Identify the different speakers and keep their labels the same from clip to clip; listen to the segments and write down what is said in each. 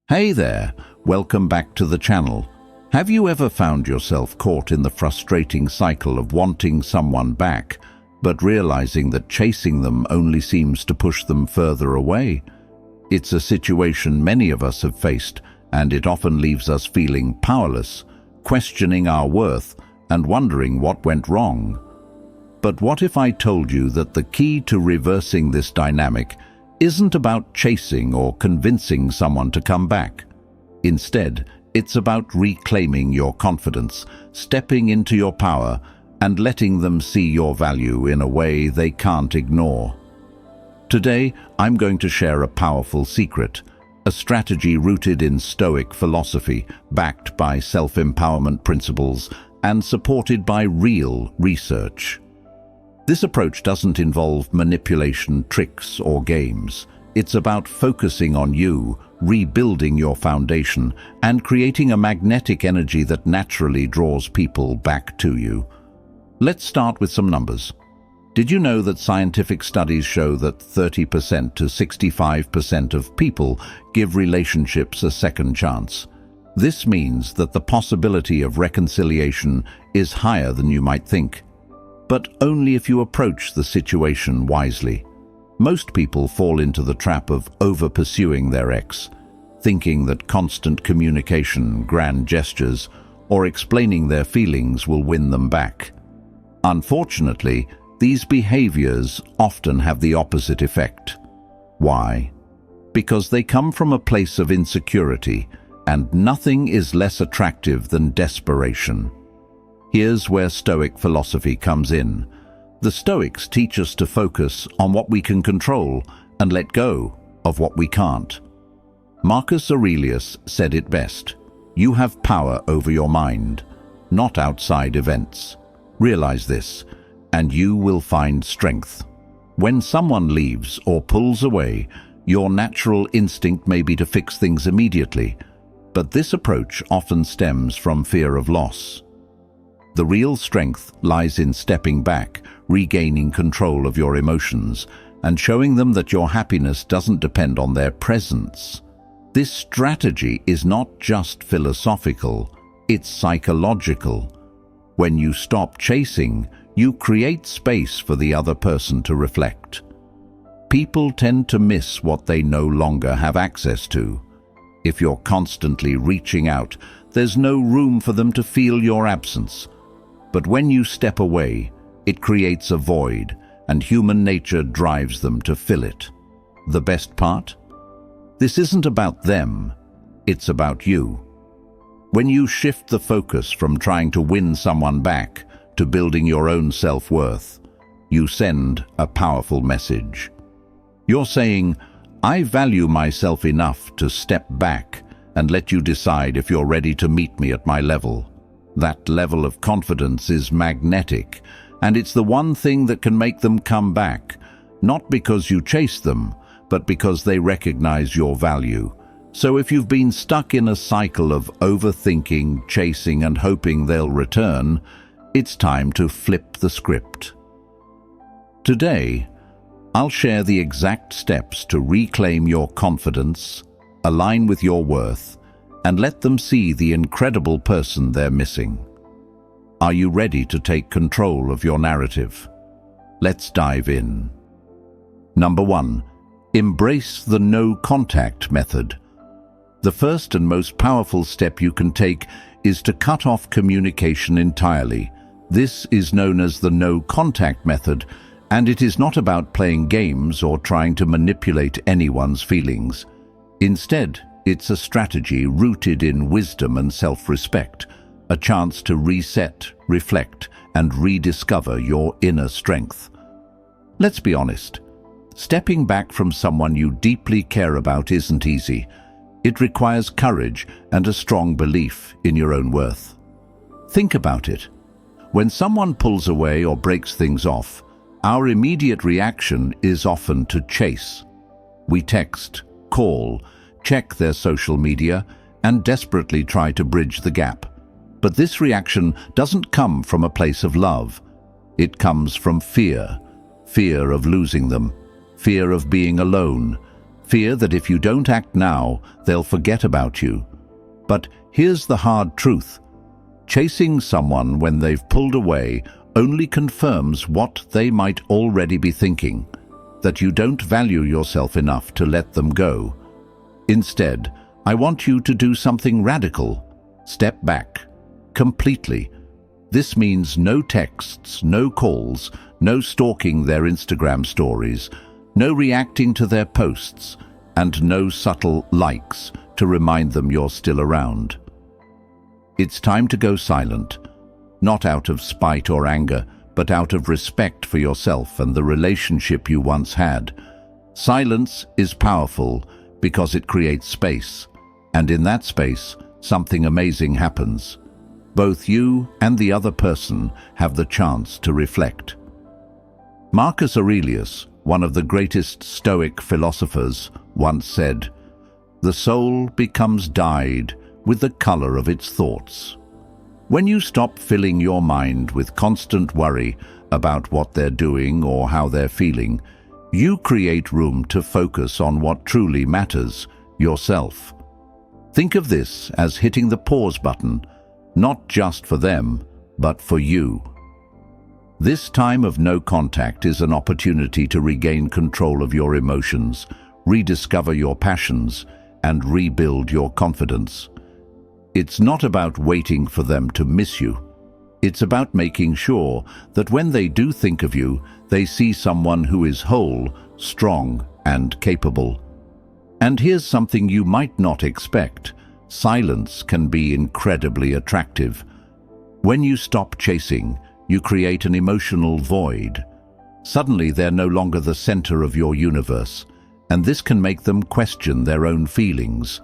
Speaker 1: Hey there, welcome back to the channel. Have you ever found yourself caught in the frustrating cycle of wanting someone back, but realizing that chasing them only seems to push them further away? It's a situation many of us have faced, and it often leaves us feeling powerless, questioning our worth, and wondering what went wrong. But what if I told you that the key to reversing this dynamic isn't about chasing or convincing someone to come back? Instead, it's about reclaiming your confidence, stepping into your power, and letting them see your value in a way they can't ignore. Today, I'm going to share a powerful secret, a strategy rooted in Stoic philosophy, backed by self-empowerment principles, and supported by real research. This approach doesn't involve manipulation, tricks, or games. It's about focusing on you, rebuilding your foundation, and creating a magnetic energy that naturally draws people back to you. Let's start with some numbers. Did you know that scientific studies show that 30% to 65% of people give relationships a second chance? This means that the possibility of reconciliation is higher than you might think. But only if you approach the situation wisely. Most people fall into the trap of over-pursuing their ex, thinking that constant communication, grand gestures, or explaining their feelings will win them back. Unfortunately, these behaviors often have the opposite effect. Why? Because they come from a place of insecurity, and nothing is less attractive than desperation. Here's where Stoic philosophy comes in. The Stoics teach us to focus on what we can control and let go of what we can't. Marcus Aurelius said it best: "You have power over your mind, not outside events. Realize this, and you will find strength." When someone leaves or pulls away, your natural instinct may be to fix things immediately, but this approach often stems from fear of loss. The real strength lies in stepping back, regaining control of your emotions, and showing them that your happiness doesn't depend on their presence. This strategy is not just philosophical, it's psychological. When you stop chasing, you create space for the other person to reflect. People tend to miss what they no longer have access to. If you're constantly reaching out, there's no room for them to feel your absence. But when you step away, it creates a void, and human nature drives them to fill it. The best part? This isn't about them, it's about you. When you shift the focus from trying to win someone back to building your own self-worth, you send a powerful message. You're saying, "I value myself enough to step back and let you decide if you're ready to meet me at my level." That level of confidence is magnetic, and it's the one thing that can make them come back, not because you chase them, but because they recognize your value. So if you've been stuck in a cycle of overthinking, chasing, and hoping they'll return, it's time to flip the script. Today, I'll share the exact steps to reclaim your confidence, align with your worth, and let them see the incredible person they're missing. Are you ready to take control of your narrative? Let's dive in. Number 1. Embrace the no contact method. The first and most powerful step you can take is to cut off communication entirely. This is known as the no contact method, and it is not about playing games or trying to manipulate anyone's feelings. Instead, it's a strategy rooted in wisdom and self-respect, a chance to reset, reflect, and rediscover your inner strength. Let's be honest. Stepping back from someone you deeply care about isn't easy. It requires courage and a strong belief in your own worth. Think about it. When someone pulls away or breaks things off, our immediate reaction is often to chase. We text, call, check their social media, and desperately try to bridge the gap. But this reaction doesn't come from a place of love. It comes from fear. Fear of losing them, fear of being alone, Fear that if you don't act now, they'll forget about you. But here's the hard truth. Chasing someone when they've pulled away only confirms what they might already be thinking, that you don't value yourself enough to let them go. Instead, I want you to do something radical. Step back. Completely. This means no texts, no calls, no stalking their Instagram stories, no reacting to their posts, and no subtle likes to remind them you're still around. It's time to go silent, not out of spite or anger, but out of respect for yourself and the relationship you once had. Silence is powerful because it creates space, and in that space, something amazing happens. Both you and the other person have the chance to reflect. Marcus Aurelius, one of the greatest Stoic philosophers, once said, "The soul becomes dyed with the color of its thoughts." When you stop filling your mind with constant worry about what they're doing or how they're feeling, you create room to focus on what truly matters, yourself. Think of this as hitting the pause button, not just for them, but for you. This time of no contact is an opportunity to regain control of your emotions, rediscover your passions, and rebuild your confidence. It's not about waiting for them to miss you. It's about making sure that when they do think of you, they see someone who is whole, strong, and capable. And here's something you might not expect. Silence can be incredibly attractive. When you stop chasing, you create an emotional void. Suddenly, they're no longer the center of your universe, and this can make them question their own feelings.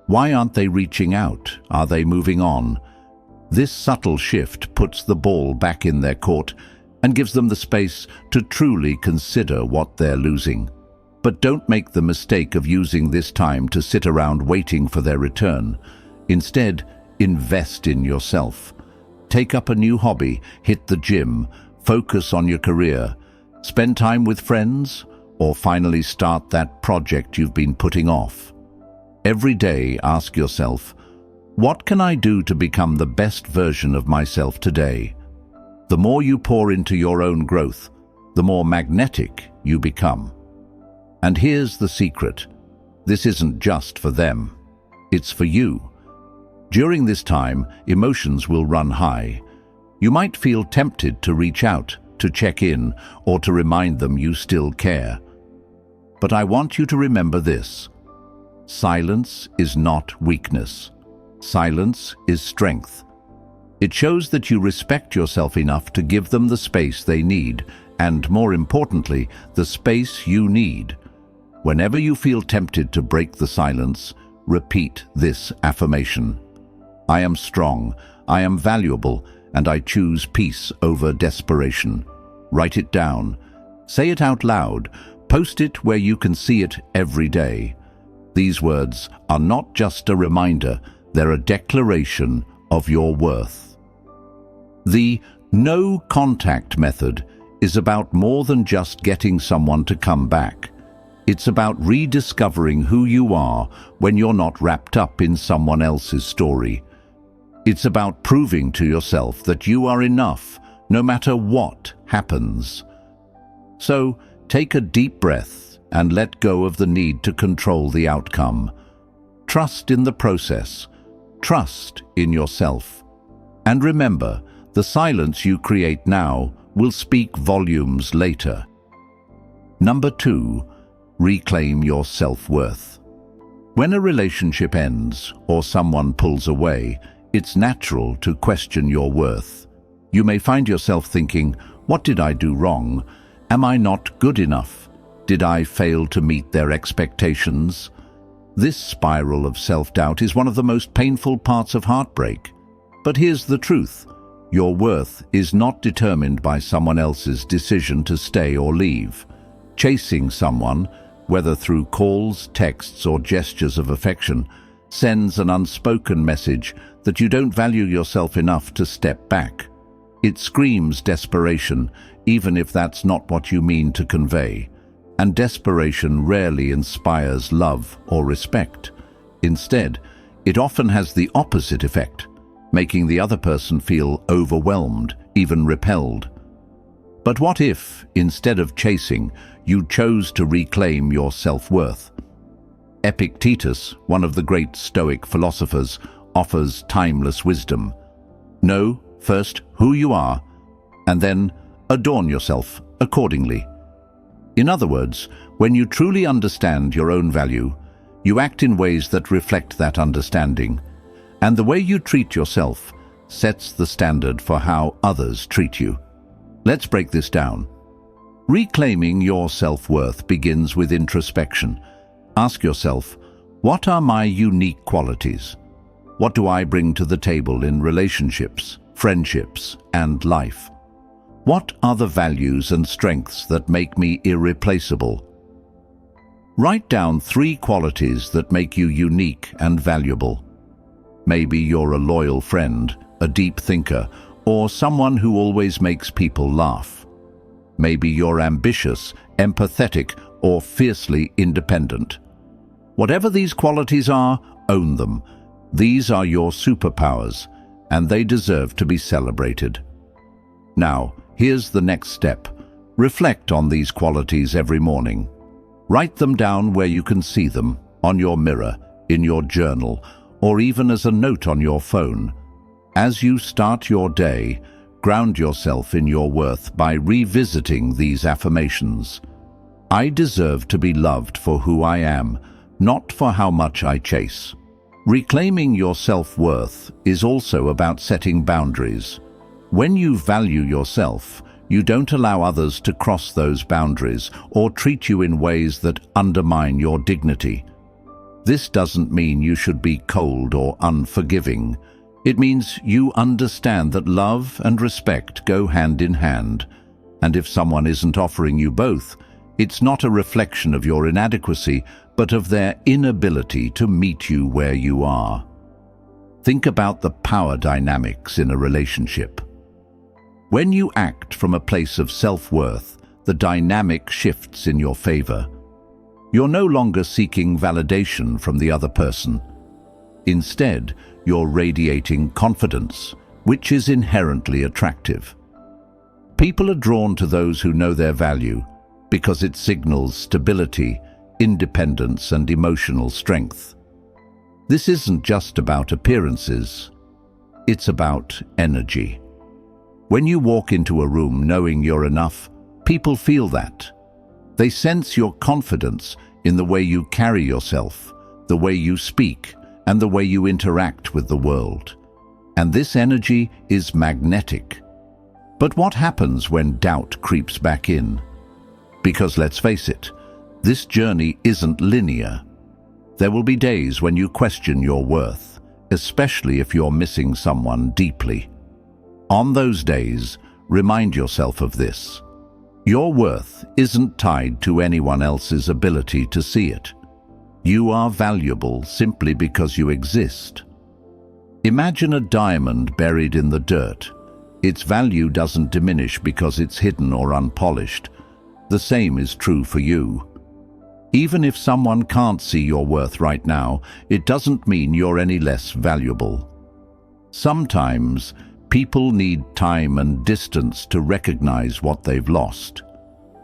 Speaker 1: Why aren't they reaching out? Are they moving on? This subtle shift puts the ball back in their court and gives them the space to truly consider what they're losing. But don't make the mistake of using this time to sit around waiting for their return. Instead, invest in yourself. Take up a new hobby, hit the gym, focus on your career, spend time with friends, or finally start that project you've been putting off. Every day, ask yourself, what can I do to become the best version of myself today? The more you pour into your own growth, the more magnetic you become. And here's the secret. This isn't just for them. It's for you. During this time, emotions will run high. You might feel tempted to reach out, to check in, or to remind them you still care. But I want you to remember this. Silence is not weakness. Silence is strength. It shows that you respect yourself enough to give them the space they need, and more importantly, the space you need. Whenever you feel tempted to break the silence, repeat this affirmation. I am strong, I am valuable, and I choose peace over desperation. Write it down. Say it out loud. Post it where you can see it every day. These words are not just a reminder, they're a declaration of your worth. The no contact method is about more than just getting someone to come back. It's about rediscovering who you are when you're not wrapped up in someone else's story. It's about proving to yourself that you are enough, no matter what happens. So, take a deep breath and let go of the need to control the outcome. Trust in the process. Trust in yourself. And remember, the silence you create now will speak volumes later. Number 2, reclaim your self-worth. When a relationship ends or someone pulls away, it's natural to question your worth. You may find yourself thinking, what did I do wrong? Am I not good enough? Did I fail to meet their expectations? This spiral of self-doubt is one of the most painful parts of heartbreak. But here's the truth. Your worth is not determined by someone else's decision to stay or leave. Chasing someone, whether through calls, texts, or gestures of affection, sends an unspoken message that you don't value yourself enough to step back. It screams desperation, even if that's not what you mean to convey. and desperation rarely inspires love or respect. Instead, it often has the opposite effect, making the other person feel overwhelmed, even repelled. But what if, instead of chasing, you chose to reclaim your self-worth? Epictetus, one of the great Stoic philosophers, offers timeless wisdom. Know first who you are, and then adorn yourself accordingly. In other words, when you truly understand your own value, you act in ways that reflect that understanding, and the way you treat yourself sets the standard for how others treat you. Let's break this down. Reclaiming your self-worth begins with introspection. Ask yourself, what are my unique qualities? What do I bring to the table in relationships, friendships, and life? What are the values and strengths that make me irreplaceable? Write down 3 qualities that make you unique and valuable. Maybe you're a loyal friend, a deep thinker, or someone who always makes people laugh. Maybe you're ambitious, empathetic, or fiercely independent. Whatever these qualities are, own them. These are your superpowers, and they deserve to be celebrated. Now, here's the next step. Reflect on these qualities every morning. Write them down where you can see them, on your mirror, in your journal, or even as a note on your phone. As you start your day, ground yourself in your worth by revisiting these affirmations. I deserve to be loved for who I am, not for how much I chase. Reclaiming your self-worth is also about setting boundaries. When you value yourself, you don't allow others to cross those boundaries or treat you in ways that undermine your dignity. This doesn't mean you should be cold or unforgiving. It means you understand that love and respect go hand in hand, and if someone isn't offering you both, it's not a reflection of your inadequacy, but of their inability to meet you where you are. Think about the power dynamics in a relationship. When you act from a place of self-worth, the dynamic shifts in your favor. You're no longer seeking validation from the other person. Instead, you're radiating confidence, which is inherently attractive. People are drawn to those who know their value because it signals stability, independence, and emotional strength. This isn't just about appearances, it's about energy. When you walk into a room knowing you're enough, people feel that. They sense your confidence in the way you carry yourself, the way you speak, and the way you interact with the world. And this energy is magnetic. But what happens when doubt creeps back in? Because let's face it, this journey isn't linear. There will be days when you question your worth, especially if you're missing someone deeply. On those days, remind yourself of this. Your worth isn't tied to anyone else's ability to see it. You are valuable simply because you exist. Imagine a diamond buried in the dirt. Its value doesn't diminish because it's hidden or unpolished. The same is true for you. Even if someone can't see your worth right now, it doesn't mean you're any less valuable. Sometimes, people need time and distance to recognize what they've lost.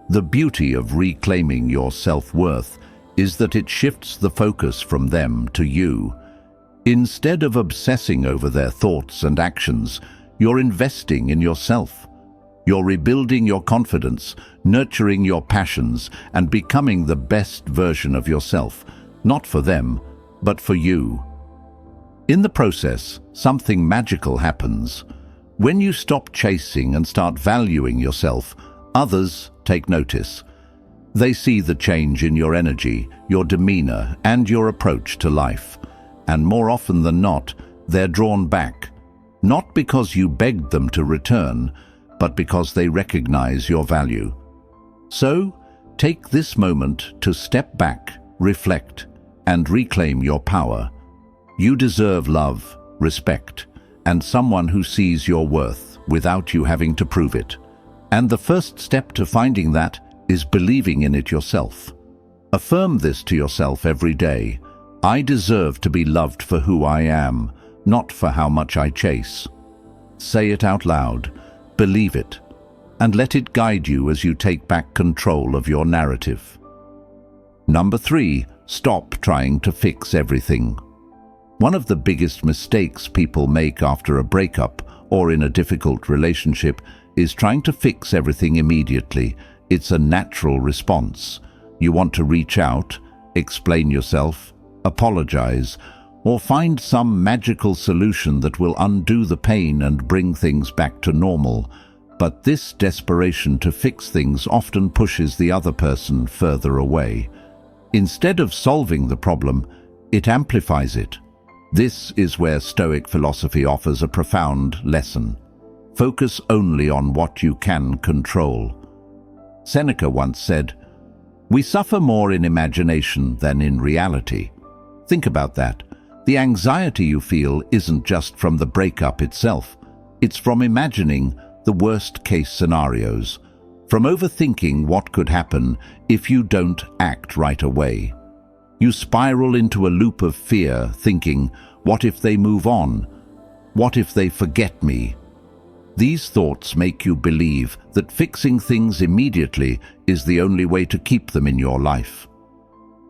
Speaker 1: The beauty of reclaiming your self-worth is that it shifts the focus from them to you. Instead of obsessing over their thoughts and actions, you're investing in yourself. You're rebuilding your confidence, nurturing your passions, and becoming the best version of yourself, not for them, but for you. In the process, something magical happens. When you stop chasing and start valuing yourself, others take notice. They see the change in your energy, your demeanor, and your approach to life. And more often than not, they're drawn back, not because you begged them to return, but because they recognize your value. So, take this moment to step back, reflect, and reclaim your power. You deserve love, respect, and someone who sees your worth without you having to prove it. And the first step to finding that is believing in it yourself. Affirm this to yourself every day. I deserve to be loved for who I am, not for how much I chase. Say it out loud, believe it, and let it guide you as you take back control of your narrative. Number 3, stop trying to fix everything. One of the biggest mistakes people make after a breakup or in a difficult relationship is trying to fix everything immediately. It's a natural response. You want to reach out, explain yourself, apologize, or find some magical solution that will undo the pain and bring things back to normal. But this desperation to fix things often pushes the other person further away. Instead of solving the problem, it amplifies it. This is where Stoic philosophy offers a profound lesson. Focus only on what you can control. Seneca once said, "We suffer more in imagination than in reality." Think about that. The anxiety you feel isn't just from the breakup itself. It's from imagining the worst-case scenarios, from overthinking what could happen if you don't act right away. You spiral into a loop of fear, thinking, what if they move on? What if they forget me? These thoughts make you believe that fixing things immediately is the only way to keep them in your life.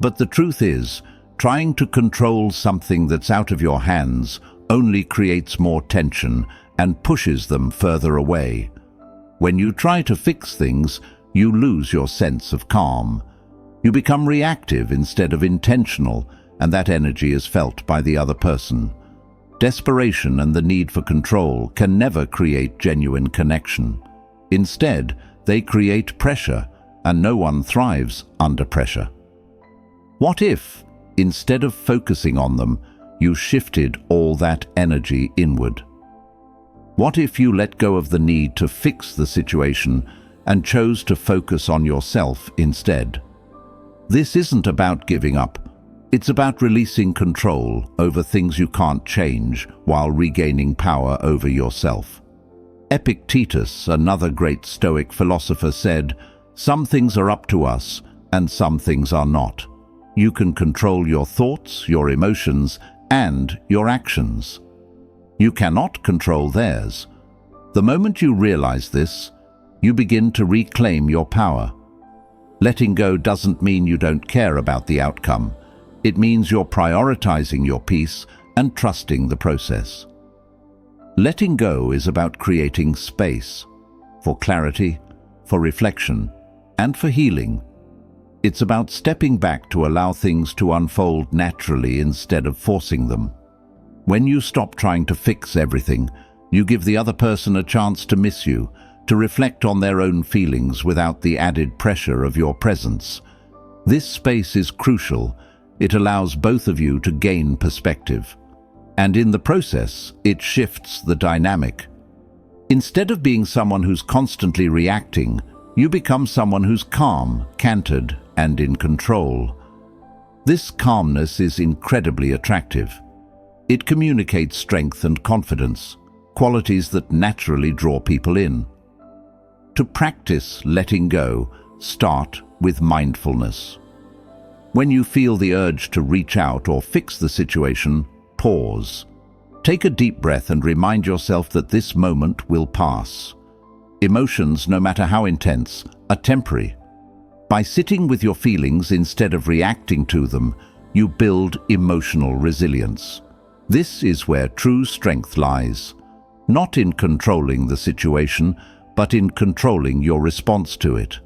Speaker 1: But the truth is, trying to control something that's out of your hands only creates more tension and pushes them further away. When you try to fix things, you lose your sense of calm. You become reactive instead of intentional, and that energy is felt by the other person. Desperation and the need for control can never create genuine connection. Instead, they create pressure, and no one thrives under pressure. What if, instead of focusing on them, you shifted all that energy inward? What if you let go of the need to fix the situation and chose to focus on yourself instead? This isn't about giving up. It's about releasing control over things you can't change while regaining power over yourself. Epictetus, another great Stoic philosopher, said, "Some things are up to us and some things are not. You can control your thoughts, your emotions, and your actions. You cannot control theirs." The moment you realize this, you begin to reclaim your power. Letting go doesn't mean you don't care about the outcome. It means you're prioritizing your peace and trusting the process. Letting go is about creating space for clarity, for reflection, and for healing. It's about stepping back to allow things to unfold naturally instead of forcing them. When you stop trying to fix everything, you give the other person a chance to miss you, to reflect on their own feelings without the added pressure of your presence. This space is crucial. It allows both of you to gain perspective. And in the process, it shifts the dynamic. Instead of being someone who's constantly reacting, you become someone who's calm, cantered, and in control. This calmness is incredibly attractive. It communicates strength and confidence, qualities that naturally draw people in. To practice letting go, start with mindfulness. When you feel the urge to reach out or fix the situation, pause. Take a deep breath and remind yourself that this moment will pass. Emotions, no matter how intense, are temporary. By sitting with your feelings instead of reacting to them, you build emotional resilience. This is where true strength lies, not in controlling the situation, but in controlling your response to it.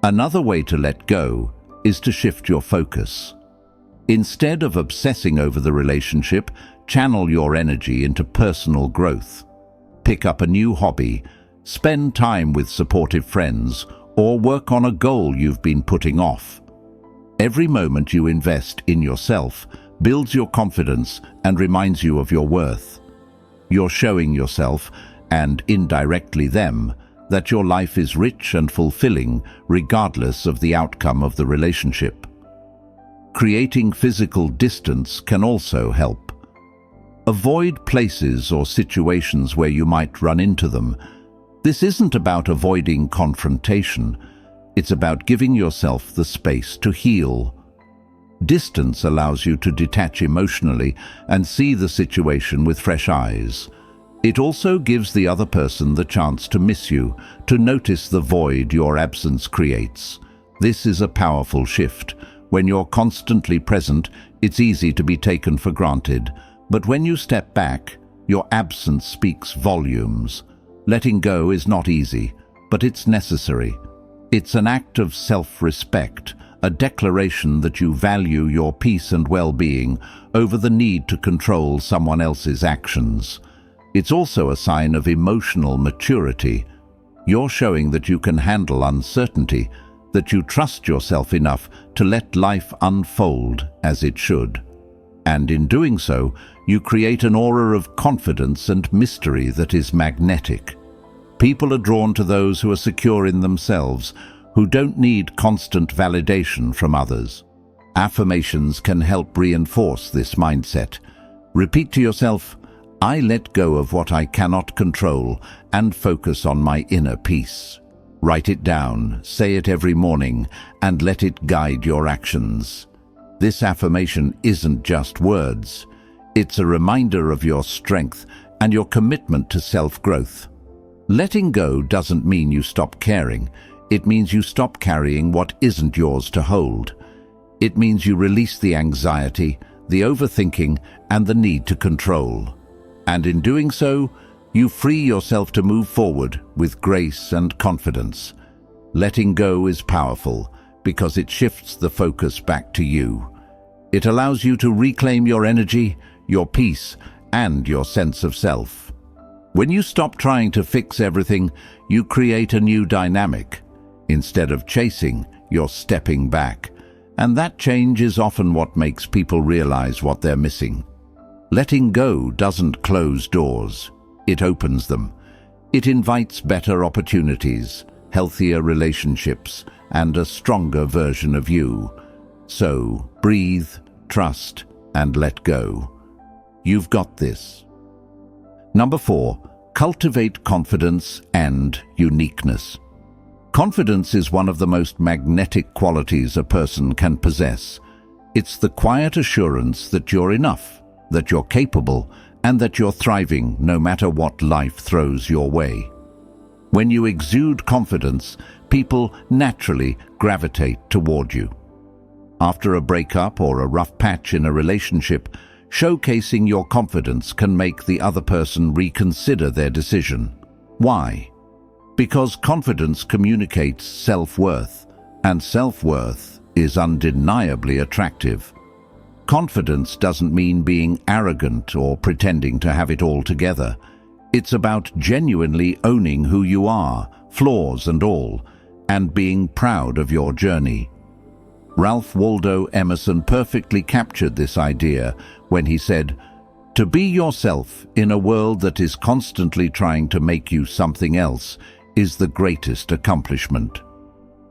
Speaker 1: Another way to let go is to shift your focus. Instead of obsessing over the relationship, channel your energy into personal growth. Pick up a new hobby, spend time with supportive friends, or work on a goal you've been putting off. Every moment you invest in yourself builds your confidence and reminds you of your worth. You're showing yourself, and indirectly them, that your life is rich and fulfilling regardless of the outcome of the relationship. Creating physical distance can also help. Avoid places or situations where you might run into them. This isn't about avoiding confrontation. It's about giving yourself the space to heal. Distance allows you to detach emotionally and see the situation with fresh eyes. It also gives the other person the chance to miss you, to notice the void your absence creates. This is a powerful shift. When you're constantly present, it's easy to be taken for granted. But when you step back, your absence speaks volumes. Letting go is not easy, but it's necessary. It's an act of self-respect, a declaration that you value your peace and well-being over the need to control someone else's actions. It's also a sign of emotional maturity. You're showing that you can handle uncertainty, that you trust yourself enough to let life unfold as it should. And in doing so, you create an aura of confidence and mystery that is magnetic. People are drawn to those who are secure in themselves, who don't need constant validation from others. Affirmations can help reinforce this mindset. Repeat to yourself, "I let go of what I cannot control and focus on my inner peace." Write it down, say it every morning, and let it guide your actions. This affirmation isn't just words. It's a reminder of your strength and your commitment to self-growth. Letting go doesn't mean you stop caring. It means you stop carrying what isn't yours to hold. It means you release the anxiety, the overthinking, and the need to control. And in doing so, you free yourself to move forward with grace and confidence. Letting go is powerful because it shifts the focus back to you. It allows you to reclaim your energy, your peace, and your sense of self. When you stop trying to fix everything, you create a new dynamic. Instead of chasing, you're stepping back. And that change is often what makes people realize what they're missing. Letting go doesn't close doors. It opens them. It invites better opportunities, healthier relationships, and a stronger version of you. So, breathe, trust, and let go. You've got this. Number 4, cultivate confidence and uniqueness. Confidence is one of the most magnetic qualities a person can possess. It's the quiet assurance that you're enough, that you're capable, and that you're thriving no matter what life throws your way. When you exude confidence, people naturally gravitate toward you. After a breakup or a rough patch in a relationship, showcasing your confidence can make the other person reconsider their decision. Why? Because confidence communicates self-worth, and self-worth is undeniably attractive. Confidence doesn't mean being arrogant or pretending to have it all together. It's about genuinely owning who you are, flaws and all, and being proud of your journey. Ralph Waldo Emerson perfectly captured this idea when he said, "To be yourself in a world that is constantly trying to make you something else is the greatest accomplishment."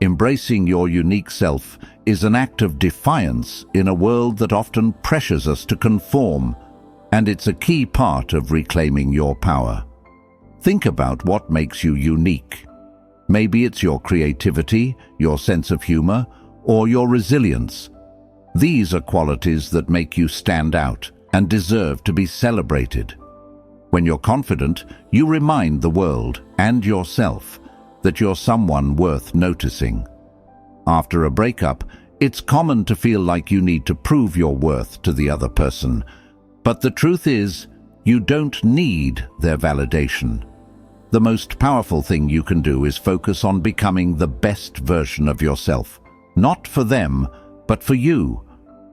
Speaker 1: Embracing your unique self is an act of defiance in a world that often pressures us to conform, and it's a key part of reclaiming your power. Think about what makes you unique. Maybe it's your creativity, your sense of humor, or your resilience. These are qualities that make you stand out and deserve to be celebrated. When you're confident, you remind the world and yourself that you're someone worth noticing. After a breakup, it's common to feel like you need to prove your worth to the other person. But the truth is, you don't need their validation. The most powerful thing you can do is focus on becoming the best version of yourself. Not for them, but for you.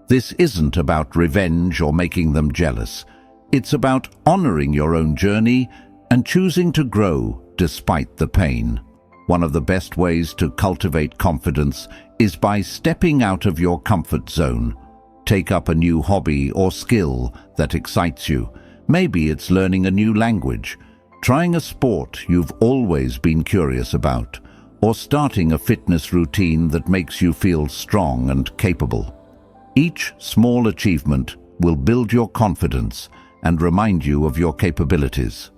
Speaker 1: This isn't about revenge or making them jealous. It's about honoring your own journey and choosing to grow despite the pain. One of the best ways to cultivate confidence is by stepping out of your comfort zone. Take up a new hobby or skill that excites you. Maybe it's learning a new language, trying a sport you've always been curious about, or starting a fitness routine that makes you feel strong and capable. Each small achievement will build your confidence and remind you of your capabilities.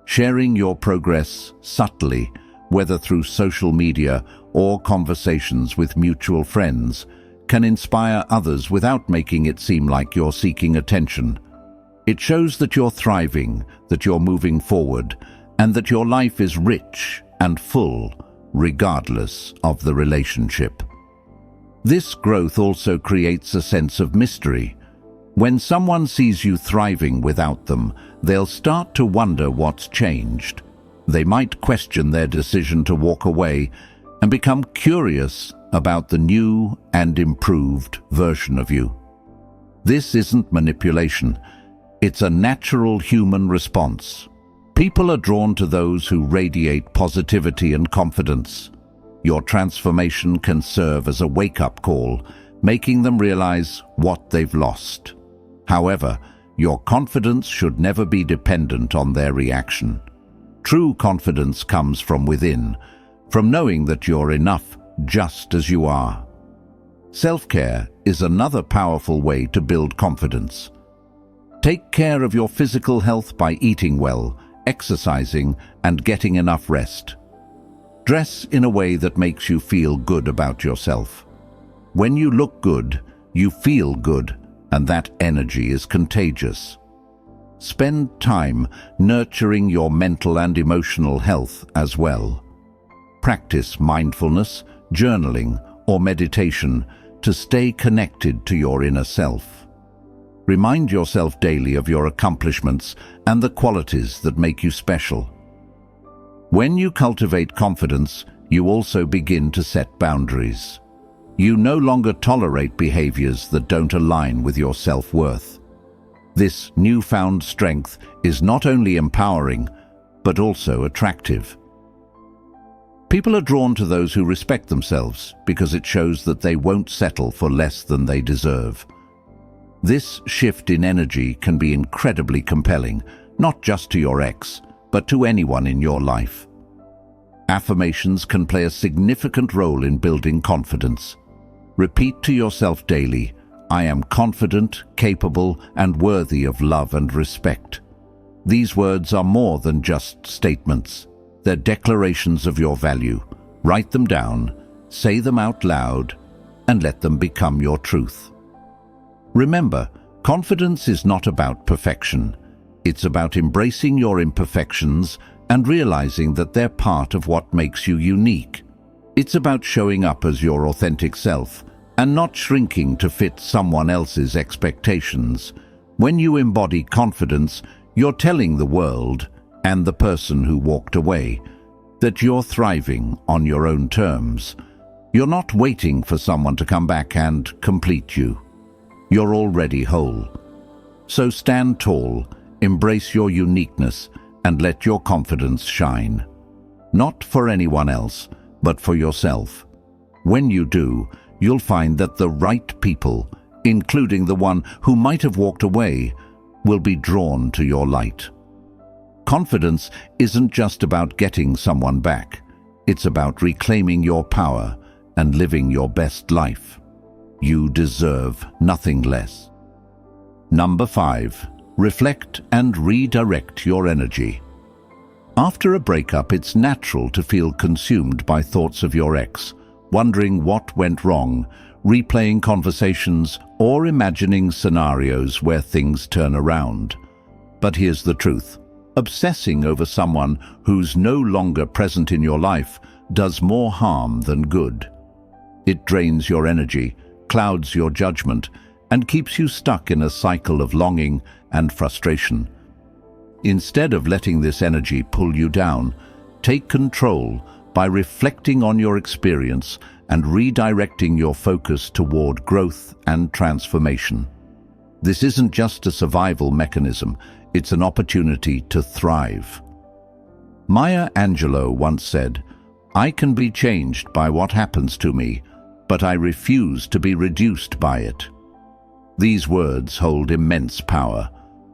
Speaker 1: Sharing your progress subtly whether through social media or conversations with mutual friends, can inspire others without making it seem like you're seeking attention. It shows that you're thriving, that you're moving forward, and that your life is rich and full, regardless of the relationship. This growth also creates a sense of mystery. When someone sees you thriving without them, they'll start to wonder what's changed. They might question their decision to walk away and become curious about the new and improved version of you. This isn't manipulation. It's a natural human response. People are drawn to those who radiate positivity and confidence. Your transformation can serve as a wake-up call, making them realize what they've lost. However, your confidence should never be dependent on their reaction. True confidence comes from within, from knowing that you're enough just as you are. Self-care is another powerful way to build confidence. Take care of your physical health by eating well, exercising, and getting enough rest. Dress in a way that makes you feel good about yourself. When you look good, you feel good, and that energy is contagious. Spend time nurturing your mental and emotional health as well. Practice mindfulness, journaling, or meditation to stay connected to your inner self. Remind yourself daily of your accomplishments and the qualities that make you special. When you cultivate confidence, you also begin to set boundaries. You no longer tolerate behaviors that don't align with your self-worth. This newfound strength is not only empowering, but also attractive. People are drawn to those who respect themselves because it shows that they won't settle for less than they deserve. This shift in energy can be incredibly compelling, not just to your ex, but to anyone in your life. Affirmations can play a significant role in building confidence. Repeat to yourself daily, "I am confident, capable, and worthy of love and respect." These words are more than just statements. They're declarations of your value. Write them down, say them out loud, and let them become your truth. Remember, confidence is not about perfection. It's about embracing your imperfections and realizing that they're part of what makes you unique. It's about showing up as your authentic self and not shrinking to fit someone else's expectations. When you embody confidence, you're telling the world, and the person who walked away, that you're thriving on your own terms. You're not waiting for someone to come back and complete you. You're already whole. So stand tall, embrace your uniqueness, and let your confidence shine. Not for anyone else, but for yourself. When you do, you'll find that the right people, including the one who might have walked away, will be drawn to your light. Confidence isn't just about getting someone back. It's about reclaiming your power and living your best life. You deserve nothing less. Number 5. Reflect and redirect your energy. After a breakup, it's natural to feel consumed by thoughts of your ex, wondering what went wrong, replaying conversations, or imagining scenarios where things turn around. But here's the truth. Obsessing over someone who's no longer present in your life does more harm than good. It drains your energy, clouds your judgment, and keeps you stuck in a cycle of longing and frustration. Instead of letting this energy pull you down, take control by reflecting on your experience and redirecting your focus toward growth and transformation. This isn't just a survival mechanism, it's an opportunity to thrive. Maya Angelou once said, "I can be changed by what happens to me, but I refuse to be reduced by it." These words hold immense power.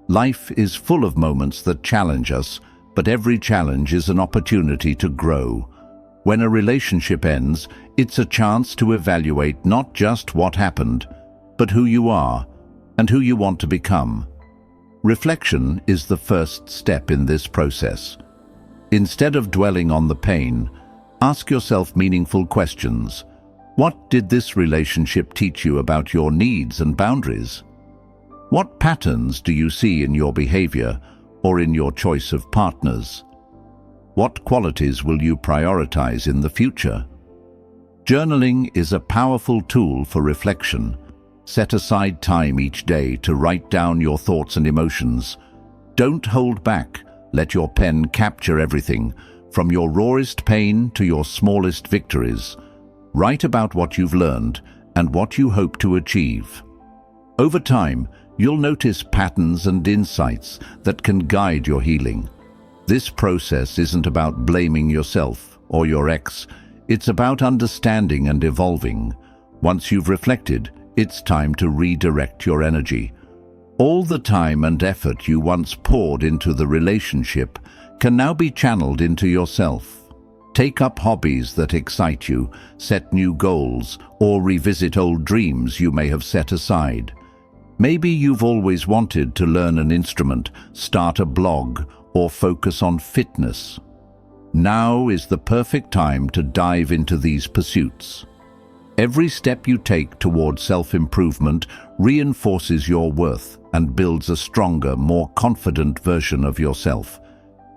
Speaker 1: Life is full of moments that challenge us, but every challenge is an opportunity to grow. When a relationship ends, it's a chance to evaluate not just what happened, but who you are and who you want to become. Reflection is the first step in this process. Instead of dwelling on the pain, Ask yourself meaningful questions. What did this relationship teach you about your needs and boundaries? What patterns do you see in your behavior or in your choice of partners? What qualities will you prioritize in the future? Journaling is a powerful tool for reflection. Set aside time each day to write down your thoughts and emotions. Don't hold back. Let your pen capture everything, from your rawest pain to your smallest victories. Write about what you've learned and what you hope to achieve. Over time, you'll notice patterns and insights that can guide your healing. This process isn't about blaming yourself or your ex. It's about understanding and evolving. Once you've reflected, it's time to redirect your energy. All the time and effort you once poured into the relationship can now be channeled into yourself. Take up hobbies that excite you, set new goals, or revisit old dreams you may have set aside. Maybe you've always wanted to learn an instrument, start a blog, or focus on fitness. Now is the perfect time to dive into these pursuits. Every step you take toward self-improvement reinforces your worth and builds a stronger, more confident version of yourself.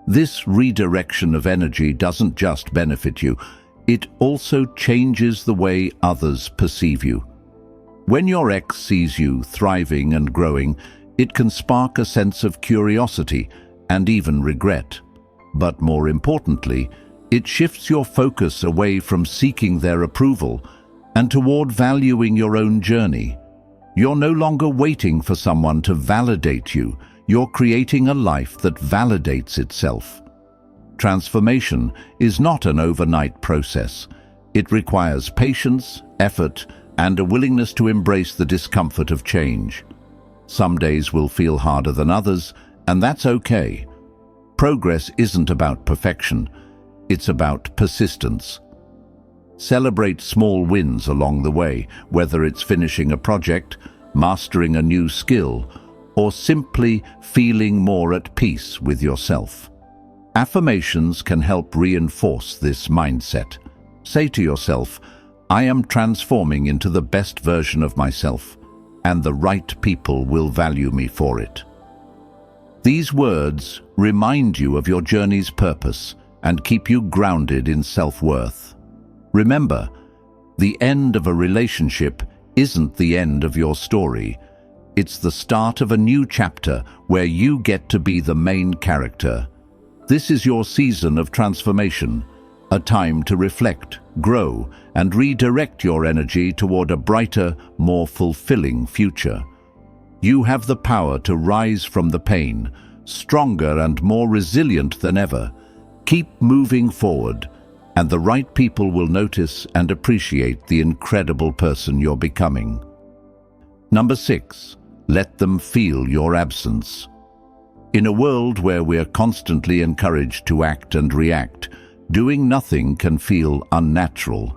Speaker 1: This redirection of energy doesn't just benefit you, it also changes the way others perceive you. When your ex sees you thriving and growing, it can spark a sense of curiosity and even regret. But more importantly, it shifts your focus away from seeking their approval and toward valuing your own journey. You're no longer waiting for someone to validate you. You're creating a life that validates itself. Transformation is not an overnight process. It requires patience, effort, and a willingness to embrace the discomfort of change. Some days will feel harder than others, and that's okay. Progress isn't about perfection, it's about persistence. Celebrate small wins along the way, whether it's finishing a project, mastering a new skill, or simply feeling more at peace with yourself. Affirmations can help reinforce this mindset. Say to yourself, I am transforming into the best version of myself, and the right people will value me for it. These words remind you of your journey's purpose and keep you grounded in self-worth. Remember, the end of a relationship isn't the end of your story. It's the start of a new chapter where you get to be the main character. This is your season of transformation, a time to reflect, grow, and redirect your energy toward a brighter, more fulfilling future. You have the power to rise from the pain, stronger and more resilient than ever. Keep moving forward, and the right people will notice and appreciate the incredible person you're becoming. Number 6, let them feel your absence. In a world where we're constantly encouraged to act and react, doing nothing can feel unnatural.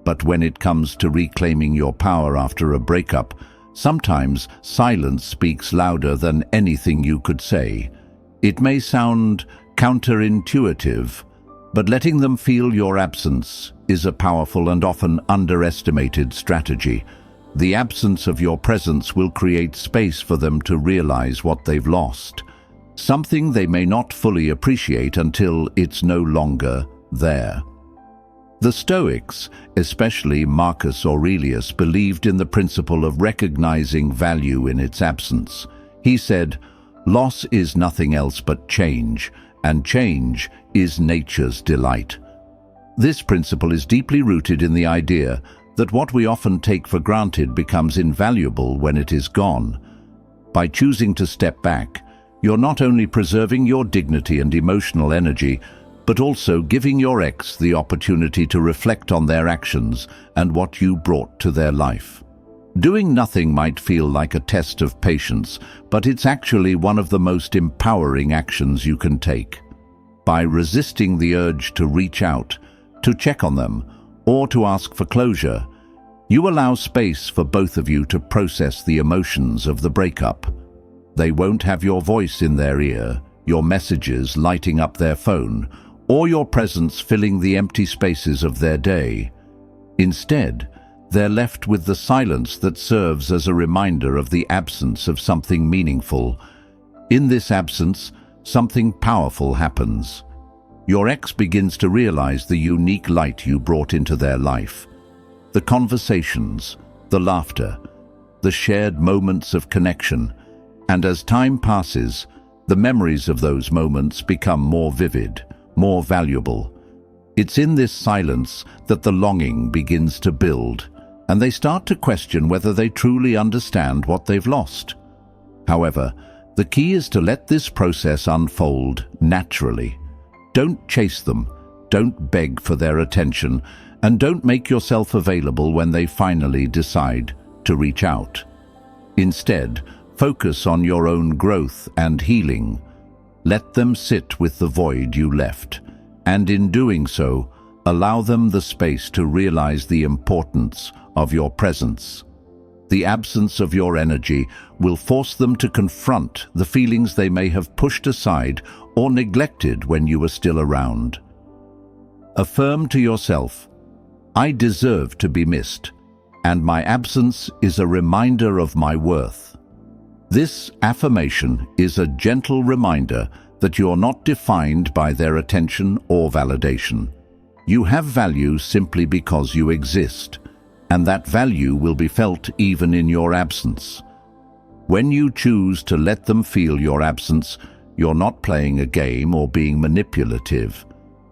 Speaker 1: But when it comes to reclaiming your power after a breakup, sometimes silence speaks louder than anything you could say. It may sound counterintuitive, but letting them feel your absence is a powerful and often underestimated strategy. The absence of your presence will create space for them to realize what they've lost, something they may not fully appreciate until it's no longer there. The Stoics, especially Marcus Aurelius, believed in the principle of recognizing value in its absence. He said, "Loss is nothing else but change, and change is nature's delight." This principle is deeply rooted in the idea that what we often take for granted becomes invaluable when it is gone. By choosing to step back, you're not only preserving your dignity and emotional energy, but also giving your ex the opportunity to reflect on their actions and what you brought to their life. Doing nothing might feel like a test of patience, but it's actually one of the most empowering actions you can take. By resisting the urge to reach out, to check on them, or to ask for closure, you allow space for both of you to process the emotions of the breakup. They won't have your voice in their ear, your messages lighting up their phone, or your presence filling the empty spaces of their day. Instead, they're left with the silence that serves as a reminder of the absence of something meaningful. In this absence, something powerful happens. Your ex begins to realize the unique light you brought into their life. The conversations, the laughter, the shared moments of connection, and as time passes, the memories of those moments become more vivid, more valuable. It's in this silence that the longing begins to build, and they start to question whether they truly understand what they've lost. However, the key is to let this process unfold naturally. Don't chase them, don't beg for their attention, and don't make yourself available when they finally decide to reach out. Instead, focus on your own growth and healing. Let them sit with the void you left, and in doing so, allow them the space to realize the importance of your presence. The absence of your energy will force them to confront the feelings they may have pushed aside or neglected when you were still around. Affirm to yourself, "I deserve to be missed, and my absence is a reminder of my worth." This affirmation is a gentle reminder that you're not defined by their attention or validation. You have value simply because you exist, and that value will be felt even in your absence. When you choose to let them feel your absence, you're not playing a game or being manipulative.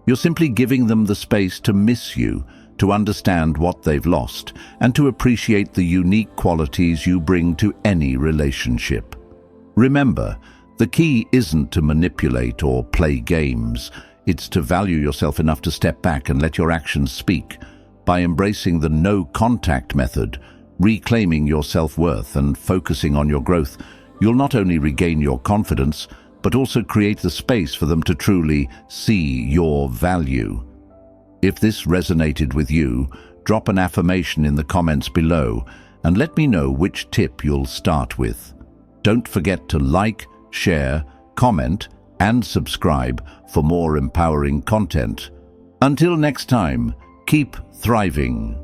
Speaker 1: You're simply giving them the space to miss you, to understand what they've lost, and to appreciate the unique qualities you bring to any relationship. Remember, the key isn't to manipulate or play games. It's to value yourself enough to step back and let your actions speak. By embracing the no-contact method, reclaiming your self-worth and focusing on your growth, you'll not only regain your confidence, but also create the space for them to truly see your value. If this resonated with you, drop an affirmation in the comments below and let me know which tip you'll start with. Don't forget to like, share, comment, and subscribe for more empowering content. Until next time, keep thriving.